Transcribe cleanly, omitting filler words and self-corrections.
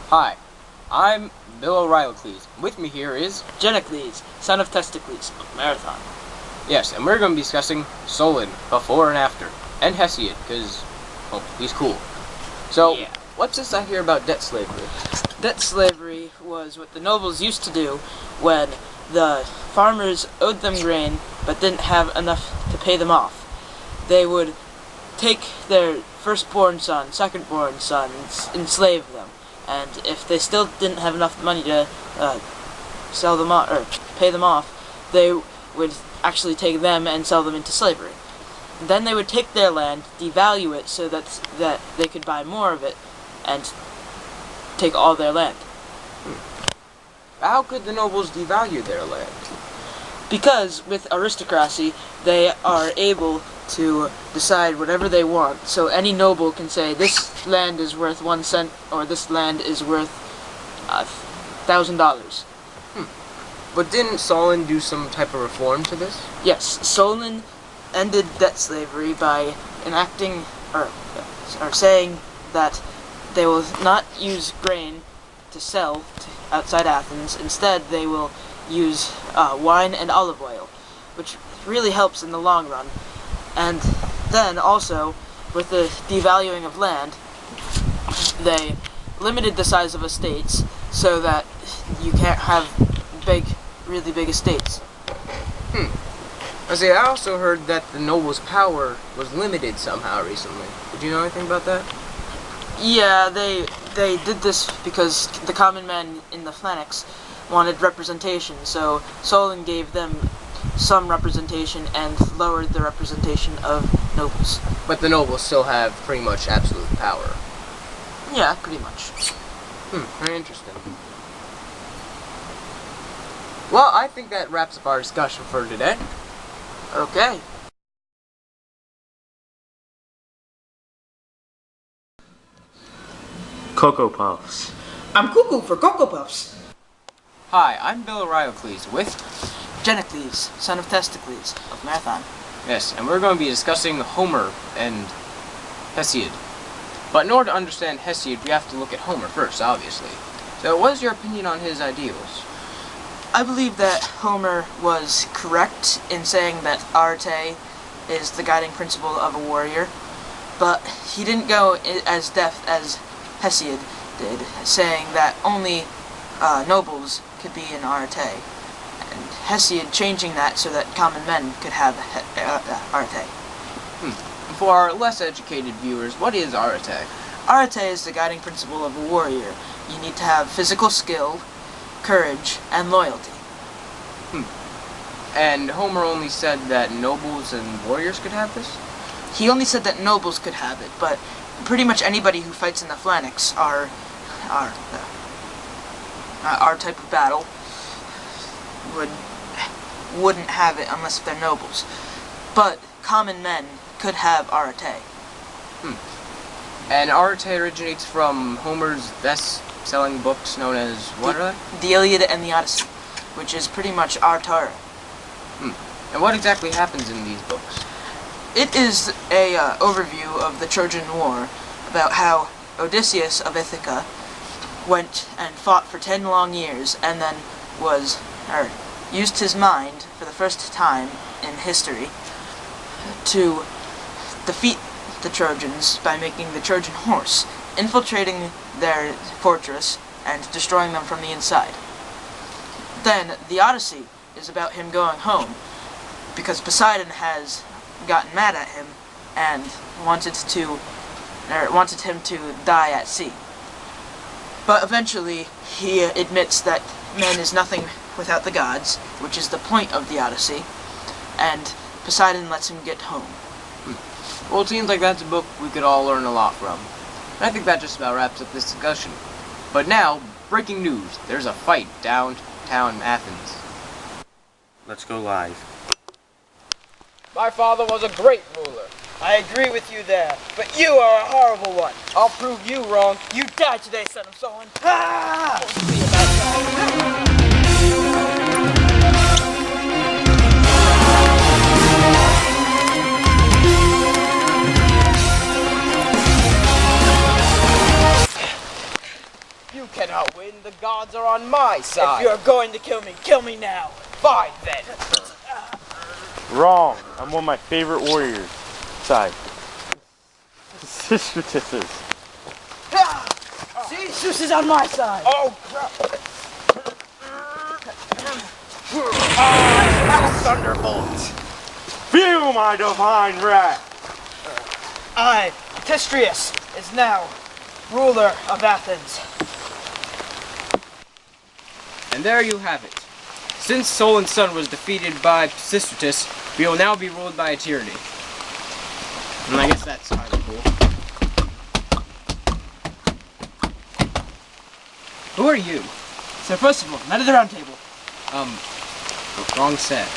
Hi, I'm O Reilicles. With me here is... Genicles, son of Testicles, of Marathon. Yes, and we're going to be discussing Solon, before and after, and Hesiod, because, well, he's cool. So, Yeah. what's this I hear about debt slavery? Debt slavery was what the nobles used to do when the farmers owed them grain but didn't have enough to pay them off. They would take their firstborn son, secondborn son, and enslave them. And if they still didn't have enough money to sell them off, or pay them off, they would actually take them and sell them into slavery. Then they would take their land, devalue it so that they could buy more of it, and take all their land. How could the nobles devalue their land? Because with aristocracy, they are able to decide whatever they want. So any noble can say, this land is worth 1 cent, or this land is worth $1,000. But didn't Solon do some type of reform to this? Yes, Solon ended debt slavery by enacting, or saying that they will not use grain to sell outside Athens. Instead, they will use wine and olive oil, which really helps in the long run. And then also, with the devaluing of land, they limited the size of estates so that you can't have really big estates. I also heard that the nobles' power was limited somehow recently. Did you know anything about that? Yeah, they did this because the common men in the phalanx wanted representation, so Solon gave them some representation and lowered the representation of nobles. But the nobles still have pretty much absolute power. Yeah, pretty much. Very interesting. Well, I think that wraps up our discussion for today. Okay. Cocoa Puffs. I'm cuckoo for Cocoa Puffs. Hi, I'm O Reilicles with... Genicles, son of Testicles, of Marathon. Yes, and we're going to be discussing Homer and Hesiod. But in order to understand Hesiod, we have to look at Homer first, obviously. So what is your opinion on his ideals? I believe that Homer was correct in saying that arete is the guiding principle of a warrior, but he didn't go as deft as Hesiod did, saying that only nobles could be in arete, and Hesiod changing that so that common men could have arete. For our less educated viewers, what is arete? Arete is the guiding principle of a warrior. You need to have physical skill, courage, and loyalty. And Homer only said that nobles and warriors could have this? He only said that nobles could have it, but pretty much anybody who fights in the phalanx our type of battle wouldn't have it unless they're nobles. But common men could have arete. And arete originates from Homer's best-selling books known as, what are they? The Iliad and the Odyssey, which is pretty much our Torah. And what exactly happens in these books? It is a overview of the Trojan War, about how Odysseus of Ithaca went and fought for 10 long years, and then used his mind for the first time in history to defeat the Trojans by making the Trojan horse, infiltrating their fortress and destroying them from the inside. Then the Odyssey is about him going home, because Poseidon has gotten mad at him and wanted him to die at sea. But eventually he admits that man is nothing without the gods, which is the point of the Odyssey, and Poseidon lets him get home. Well, it seems like that's a book we could all learn a lot from. And I think that just about wraps up this discussion. But now, breaking news. There's a fight downtown Athens. Let's go live. My father was a great ruler. I agree with you there, but you are a horrible one. I'll prove you wrong. You die today, son of Solon. You can the gods are on my side. If you're going to kill me now. Fine then. Wrong. I'm on my favorite warriors. Side. Sister. See, Zeus is on my side. Oh crap! Thunderbolt! Feel my divine wrath! I, Tistrius, is now ruler of Athens. And there you have it. Since Solon's son was defeated by Pisistratus, we will now be ruled by a tyranny. And I guess that's kind of cool. Who are you? Sir Percival, Knight of the Round Table. Wrong set.